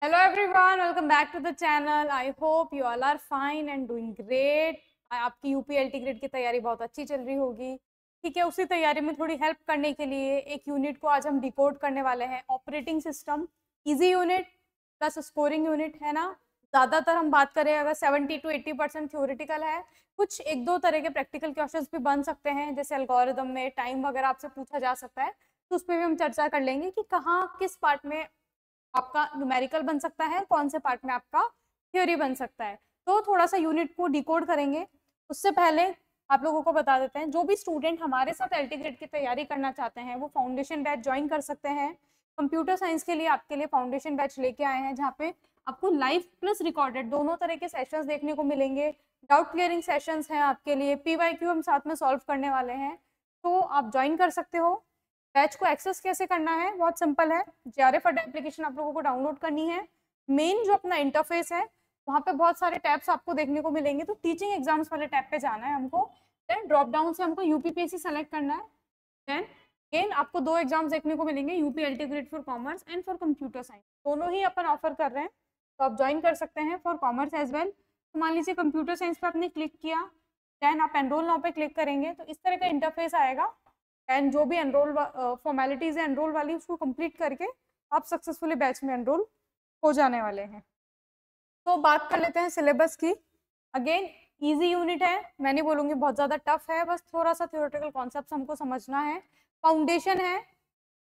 Hello everyone, welcome back to the channel. I hope you all are fine and doing great. आपकी यूपीएलटी grade की तैयारी बहुत अच्छी चल रही होगी। ठीक है, उसी तैयारी में थोड़ी हेल्प करने के लिए एक यूनिट को आज हम डिकोड करने वाले हैं। Operating system easy unit plus scoring unit है ना। ज़्यादातर हम बात करें अगर 70 to 80% थ्योरेटिकल है, कुछ एक दो तरह के प्रैक्टिकल क्वेश्चंस भी बन सकते हैं, जैसे एल्गोरिदम में टाइम वगैरह आपसे पूछा जा सकता है, तो उस पर भी हम चर्चा कर लेंगे कि कहाँ किस पार्ट में आपका न्यूमेरिकल बन सकता है, कौन से पार्ट में आपका थ्योरी बन सकता है। तो थोड़ा सा यूनिट को डिकोड करेंगे। उससे पहले आप लोगों को बता देते हैं, जो भी स्टूडेंट हमारे साथ एलटी ग्रेड की तैयारी करना चाहते हैं वो फाउंडेशन बैच ज्वाइन कर सकते हैं। कंप्यूटर साइंस के लिए आपके लिए फाउंडेशन बैच लेके आए हैं, जहाँ पे आपको लाइव प्लस रिकॉर्डेड दोनों तरह के सेशंस देखने को मिलेंगे। डाउट क्लियरिंग सेशंस हैं आपके लिए, पीवाईक्यू हम साथ में सॉल्व करने वाले हैं, तो आप ज्वाइन कर सकते हो। बैच को एक्सेस कैसे करना है, बहुत सिंपल है। JRF अड्डा एप्लीकेशन आप लोगों को डाउनलोड करनी है। मेन जो अपना इंटरफेस है वहाँ पे बहुत सारे टैब्स आपको देखने को मिलेंगे, तो टीचिंग एग्जाम्स वाले टैब पे जाना है हमको। देन ड्रॉप डाउन से हमको यूपीपीएससी सेलेक्ट करना है। देन अगेन आपको दो एग्जाम्स देखने को मिलेंगे, UPLT grade for commerce and for computer science, दोनों ही अपन ऑफर कर रहे हैं, तो आप ज्वाइन कर सकते हैं फॉर कॉमर्स एज वेल। तो मान लीजिए कंप्यूटर साइंस पे आपने क्लिक किया, देन आप एनरोल नाउ पे क्लिक करेंगे तो इस तरह का इंटरफेस आएगा। एंड जो भी एनरोल फॉर्मेलिटीज है एनरोल वाली, उसको कंप्लीट करके आप सक्सेसफुली बैच में एनरोल हो जाने वाले हैं। तो बात कर लेते हैं सिलेबस की। अगेन इजी यूनिट है, मैं नहीं बोलूँगी बहुत ज़्यादा टफ है, बस थोड़ा सा थ्योरेटिकल कॉन्सेप्ट हमको समझना है। फाउंडेशन है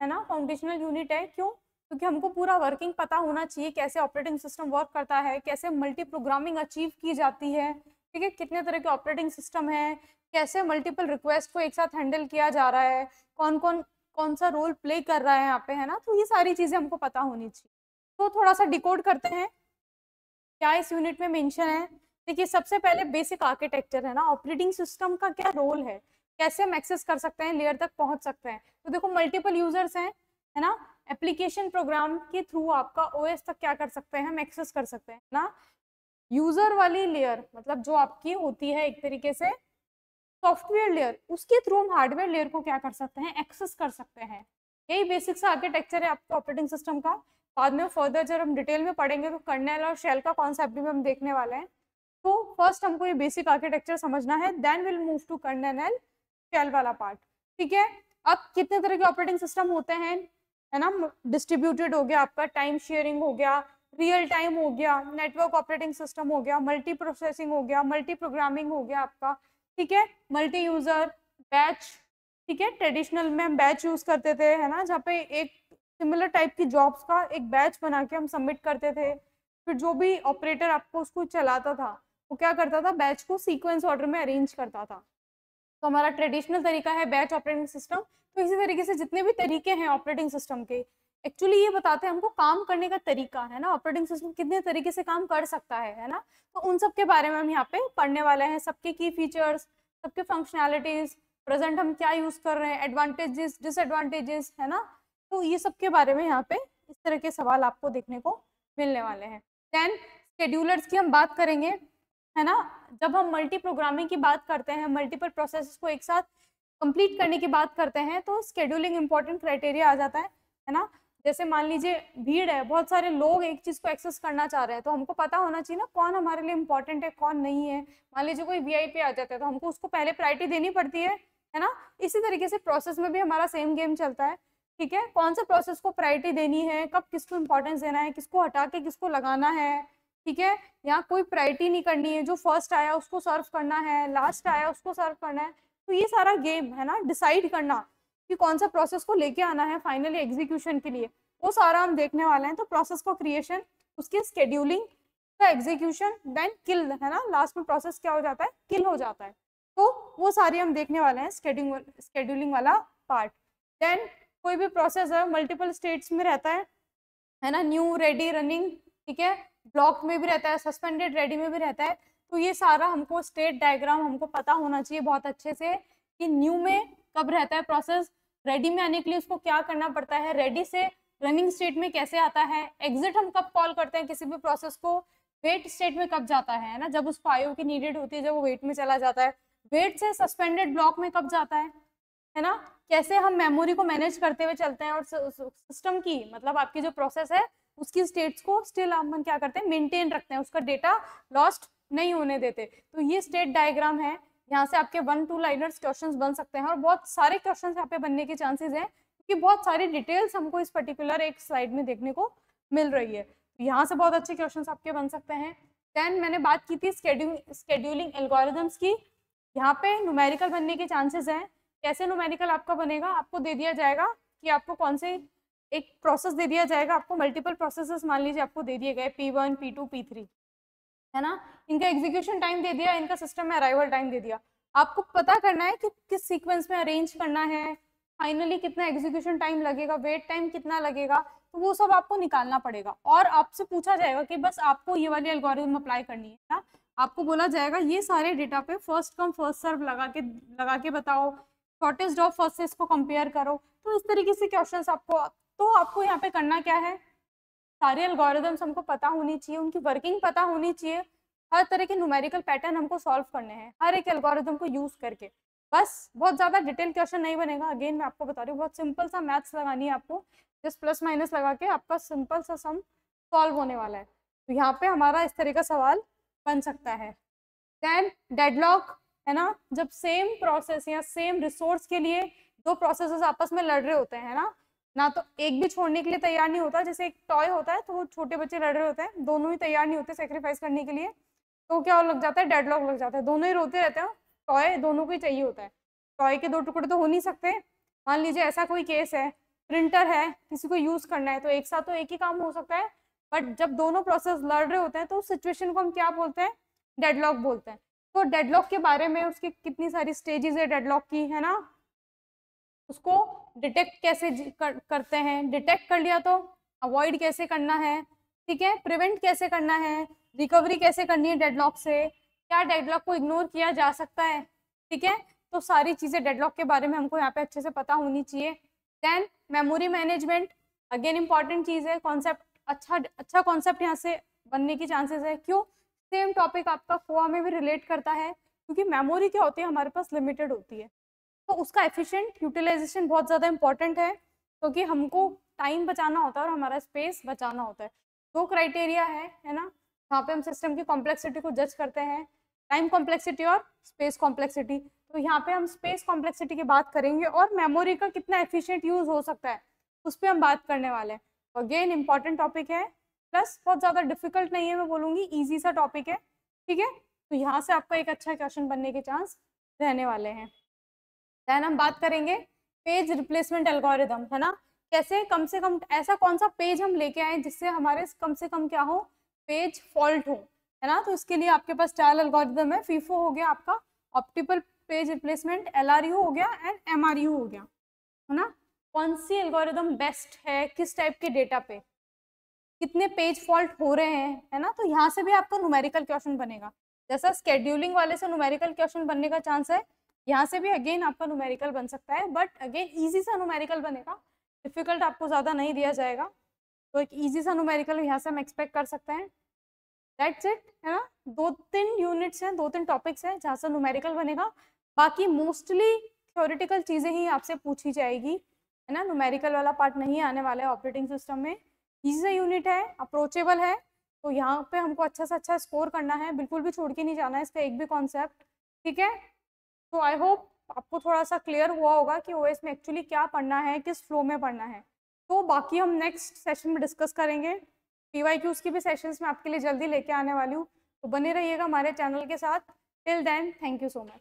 ना, फाउंडेशनल यूनिट है। क्यों? क्योंकि हमको पूरा वर्किंग पता होना चाहिए, कैसे ऑपरेटिंग सिस्टम वर्क करता है, कैसे मल्टी प्रोग्रामिंग अचीव की जाती है, ठीक है, कितने तरह के ऑपरेटिंग सिस्टम है, कैसे मल्टीपल रिक्वेस्ट को एक साथ हैंडल किया जा रहा है, कौन सा रोल प्ले कर रहा है यहाँ पे, है ना। तो ये सारी चीज़ें हमको पता होनी चाहिए। तो थोड़ा सा डिकोड करते हैं क्या इस यूनिट में मेंशन है। देखिए, सबसे पहले बेसिक आर्किटेक्चर है ना, ऑपरेटिंग सिस्टम का क्या रोल है, कैसे हम एक्सेस कर सकते हैं, लेयर तक पहुंच सकते हैं। तो देखो, मल्टीपल यूजर्स हैं, है ना। एप्लीकेशन प्रोग्राम के थ्रू आपका ओएस तक क्या कर सकते हैं, हम एक्सेस कर सकते हैं ना। यूजर वाली लेयर मतलब जो आपकी होती है एक तरीके से सॉफ्टवेयर लेयर, उसके थ्रू हम हार्डवेयर लेयर को क्या कर सकते हैं, एक्सेस कर सकते हैं। यही बेसिक सा आर्किटेक्चर है आपके ऑपरेटिंग सिस्टम का। बाद में फर्दर जब हम डिटेल में पढ़ेंगे तो कर्नेल और शेल का कॉन्सेप्ट भी हम देखने वाले हैं। तो फर्स्ट हमको ये बेसिक आर्किटेक्चर समझना है, then will move to kernel and shell वाला पार्ट। ठीक है, अब कितने तरह के ऑपरेटिंग सिस्टम होते हैं, है ना। डिस्ट्रीब्यूटेड हो गया आपका, टाइम शेयरिंग हो गया, रियल टाइम हो गया, नेटवर्क ऑपरेटिंग सिस्टम हो गया, मल्टी प्रोसेसिंग हो गया, मल्टी प्रोग्रामिंग हो गया आपका, ठीक है, मल्टी यूजर, बैच। ठीक है, ट्रेडिशनल में हम बैच यूज करते थे, है ना, जहाँ पे एक सिमिलर टाइप की जॉब्स का एक बैच बना के हम सबमिट करते थे। फिर जो भी ऑपरेटर आपको उसको चलाता था वो क्या करता था, बैच को सीक्वेंस ऑर्डर में अरेंज करता था। तो हमारा ट्रेडिशनल तरीका है बैच ऑपरेटिंग सिस्टम। तो इसी तरीके से जितने भी तरीके हैं ऑपरेटिंग सिस्टम के, एक्चुअली ये बताते हैं हमको काम करने का तरीका, है ना, ऑपरेटिंग सिस्टम कितने तरीके से काम कर सकता है ना। तो उन सब के बारे में हम यहाँ पे पढ़ने वाले हैं, सबके की फीचर्स, सबके फंक्शनैलिटीज, प्रेजेंट हम क्या यूज कर रहे हैं, एडवांटेजेस डिसएडवांटेजेस, है ना। तो ये सब के बारे में यहाँ पे इस तरह के सवाल आपको देखने को मिलने वाले हैं। देन शेड्यूलर्स की हम बात करेंगे, है ना। जब हम मल्टी प्रोग्रामिंग की बात करते हैं, मल्टीपल प्रोसेस को एक साथ कंप्लीट करने की बात करते हैं, तो शेड्यूलिंग इंपॉर्टेंट क्राइटेरिया आ जाता है ना। जैसे मान लीजिए भीड़ है, बहुत सारे लोग एक चीज को एक्सेस करना चाह रहे हैं, तो हमको पता होना चाहिए ना कौन हमारे लिए इंपॉर्टेंट है कौन नहीं है। मान लीजिए कोई वीआईपी आ जाता है तो हमको उसको पहले प्रायोरिटी देनी पड़ती है ना। इसी तरीके से प्रोसेस में भी हमारा सेम गेम चलता है। ठीक है, कौन से प्रोसेस को प्रायोरिटी देनी है, कब किसको इंपॉर्टेंस देना है, किसको हटा के किसको लगाना है। ठीक है, यहाँ कोई प्रायोरिटी नहीं करनी है, जो फर्स्ट आया उसको सर्व करना है, लास्ट आया उसको सर्व करना है। तो ये सारा गेम है ना, डिसाइड करना कि कौन सा प्रोसेस को लेके आना है फाइनली एग्जीक्यूशन के लिए, वो सारा हम देखने वाले हैं। तो प्रोसेस को क्रिएशन, उसकी शेड्यूलिंग का एग्जीक्यूशन, देन किल, है ना, लास्ट में प्रोसेस क्या हो जाता है, किल हो जाता है। तो वो सारी हम देखने वाले हैं, शेड्यूलिंग वाला पार्ट। देन कोई भी प्रोसेस है मल्टीपल स्टेट्स में रहता है ना, न्यू, रेडी, रनिंग, ठीक है, ब्लॉक में भी रहता है, सस्पेंडेड, रेडी में भी रहता है। तो ये सारा हमको स्टेट डायग्राम हमको पता होना चाहिए बहुत अच्छे से कि न्यू में कब रहता है प्रोसेस, रेडी में आने के लिए उसको क्या करना पड़ता है, रेडी से रनिंग स्टेट में कैसे आता है, एग्जिट हम कब कॉल करते हैं किसी भी प्रोसेस को, वेट स्टेट में कब जाता है ना, जब उसको आईओ की नीडेड होती है, जब वो वेट में चला जाता है, वेट से सस्पेंडेड ब्लॉक में कब जाता है ना। कैसे हम मेमोरी को मैनेज करते हुए चलते हैं और सिस्टम की मतलब आपकी जो प्रोसेस है उसकी स्टेट्स को स्टिल हम क्या करते हैं, मेंटेन रखते हैं, उसका डेटा लॉस्ट नहीं होने देते। तो ये स्टेट डायग्राम है, यहाँ से आपके 1-2 लाइनर्स क्वेश्चंस बन सकते हैं और बहुत सारे क्वेश्चंस यहाँ पे बनने के चांसेस हैं क्योंकि बहुत सारी डिटेल्स हमको इस पर्टिकुलर एक स्लाइड में देखने को मिल रही है। तो यहाँ से बहुत अच्छे क्वेश्चंस आपके बन सकते हैं। देन मैंने बात की थी स्केड्यूलिंग एल्गोरिथम्स की, यहाँ पे न्यूमेरिकल बनने के चांसेस हैं। कैसे न्यूमेरिकल आपका बनेगा, आपको दे दिया जाएगा कि आपको कौन से एक प्रोसेस दे दिया जाएगा, आपको मल्टीपल प्रोसेसेस मान लीजिए आपको दे दिए गए P1, P2, P3 है ना, इनका एग्जीक्यूशन टाइम दे दिया, इनका सिस्टम में अराइवल टाइम दे दिया। आपको पता करना है कि किस सीक्वेंस में अरेंज करना है, फाइनली कितना एग्जीक्यूशन टाइम लगेगा, वेट टाइम कितना लगेगा, तो वो सब आपको निकालना पड़ेगा। और आपसे पूछा जाएगा कि बस आपको ये वाली एल्गोरिथम अप्लाई करनी है ना, आपको बोला जाएगा ये सारे डेटा पे फर्स्ट कम फर्स्ट सर्व लगा के बताओ, शॉर्टेस्ट ऑफ फर्स्ट से इसको कंपेयर करो। तो इस तरीके से क्वेश्चंस आपको यहाँ पे करना क्या है, सारे एल्गोरिथम्स हमको पता होनी चाहिए, उनकी वर्किंग पता होनी चाहिए, हर तरह के न्यूमेरिकल पैटर्न हमको सॉल्व करने हैं हर एक एल्गोरिथम को यूज करके। बस बहुत ज्यादा डिटेल क्वेश्चन नहीं बनेगा, अगेन मैं आपको बता रही हूँ, बहुत सिंपल सा मैथ्स लगानी है आपको, जस्ट प्लस माइनस लगा के आपका सिंपल सा सम सॉल्व होने वाला है। तो यहाँ पे हमारा इस तरह का सवाल बन सकता है। देन डेडलॉक है ना, जब सेम प्रोसेस या सेम रिसोर्स के लिए दो प्रोसेसेस आपस में लड़ रहे होते हैं ना तो एक भी छोड़ने के लिए तैयार नहीं होता, जैसे एक टॉय होता है तो वो छोटे बच्चे लड़ रहे होते हैं, दोनों ही तैयार नहीं होते सेक्रीफाइस करने के लिए, तो क्या लग जाता है, डेडलॉक लग जाता है, दोनों ही रोते रहते हैं, टॉय दोनों को ही चाहिए होता है, टॉय के दो टुकड़े तो हो नहीं सकते। मान लीजिए ऐसा कोई केस है, प्रिंटर है, किसी को यूज करना है, तो एक साथ तो एक ही काम हो सकता है, बट जब दोनों प्रोसेस लड़ रहे होते हैं तो उस सिचुएशन को हम क्या बोलते हैं, डेडलॉक बोलते हैं। तो डेडलॉक के बारे में उसकी कितनी सारी स्टेजेस है डेडलॉक की, है ना, उसको डिटेक्ट कैसे करते हैं, डिटेक्ट कर लिया तो अवॉइड कैसे करना है, ठीक है, प्रिवेंट कैसे करना है, रिकवरी कैसे करनी है डेडलॉक से, क्या डेडलॉक को इग्नोर किया जा सकता है, ठीक है। तो सारी चीजें डेडलॉक के बारे में हमको यहाँ पे अच्छे से पता होनी चाहिए। Then memory management, again important चीज है, कॉन्सेप्ट अच्छा कॉन्सेप्ट यहाँ से बनने की चांसेस है। क्यों, सेम टॉपिक आपका फोआ में भी रिलेट करता है, क्योंकि मेमोरी क्या होती है, हमारे पास लिमिटेड होती है, तो उसका एफिशिएंट यूटिलाइजेशन बहुत ज़्यादा इंपॉर्टेंट है, क्योंकि हमको टाइम बचाना होता है और हमारा स्पेस बचाना होता है। दो क्राइटेरिया है ना, जहाँ पे हम सिस्टम की कॉम्प्लेक्सिटी को जज करते हैं, टाइम कॉम्प्लेक्सिटी और स्पेस कॉम्प्लेक्सिटी। तो यहाँ पे हम स्पेस कॉम्प्लेक्सिटी की बात करेंगे और मेमोरी का कितना एफिशिएंट यूज हो सकता है उस पर हम बात करने वाले हैं। तो अगेन इंपॉर्टेंट टॉपिक है, प्लस बहुत ज़्यादा डिफिकल्ट नहीं है, मैं बोलूँगी ईजी सा टॉपिक है, ठीक है। तो यहाँ से आपका एक अच्छा क्वेश्चन बनने के चांस रहने वाले हैं। देन हम बात करेंगे पेज रिप्लेसमेंट एल्गोरिथम, है ना, कैसे कम से कम ऐसा कौन सा पेज हम लेके आए जिससे हमारे कम से कम क्या हो, पेज फॉल्ट हो, है ना। तो इसके लिए आपके पास 4 एल्गोरिथम है, फीफो हो गया आपका, ऑप्टिकल पेज रिप्लेसमेंट, LRU हो गया एंड MRU हो गया, है ना। कौन सी एल्गोरिथम बेस्ट है, किस टाइप के डेटा पे कितने पेज फॉल्ट हो रहे हैं, है ना। तो यहाँ से भी आपका न्यूमेरिकल क्वेश्चन बनेगा, जैसा स्केड्यूलिंग वाले से न्यूमेरिकल क्वेश्चन बनने का चांस है, यहाँ से भी अगेन आपका न्यूमेरिकल बन सकता है, बट अगेन इजी सा न्यूमेरिकल बनेगा, डिफिकल्ट आपको ज़्यादा नहीं दिया जाएगा, तो एक इजी सा न्यूमेरिकल यहाँ से हम एक्सपेक्ट कर सकते हैं। दैट्स इट, है ना, 2-3 यूनिट्स हैं, 2-3 टॉपिक्स हैं जहाँ से न्यूमेरिकल बनेगा, बाकी मोस्टली थ्योरेटिकल चीज़ें ही आपसे पूछी जाएगी, है ना, न्यूमेरिकल वाला पार्ट नहीं आने वाला है ऑपरेटिंग सिस्टम में। इजी सा यूनिट है, अप्रोचेबल है, तो यहाँ पे हमको अच्छा से अच्छा स्कोर करना है, बिल्कुल भी छोड़ के नहीं जाना है इसका एक भी कॉन्सेप्ट, ठीक है। तो आई होप आपको थोड़ा सा क्लियर हुआ होगा कि ओएस में एक्चुअली क्या पढ़ना है, किस फ्लो में पढ़ना है। तो बाकी हम नेक्स्ट सेशन में डिस्कस करेंगे, PYQs की भी सेशंस में आपके लिए जल्दी लेके आने वाली हूँ, तो बने रहिएगा हमारे चैनल के साथ। Till then, thank you so much.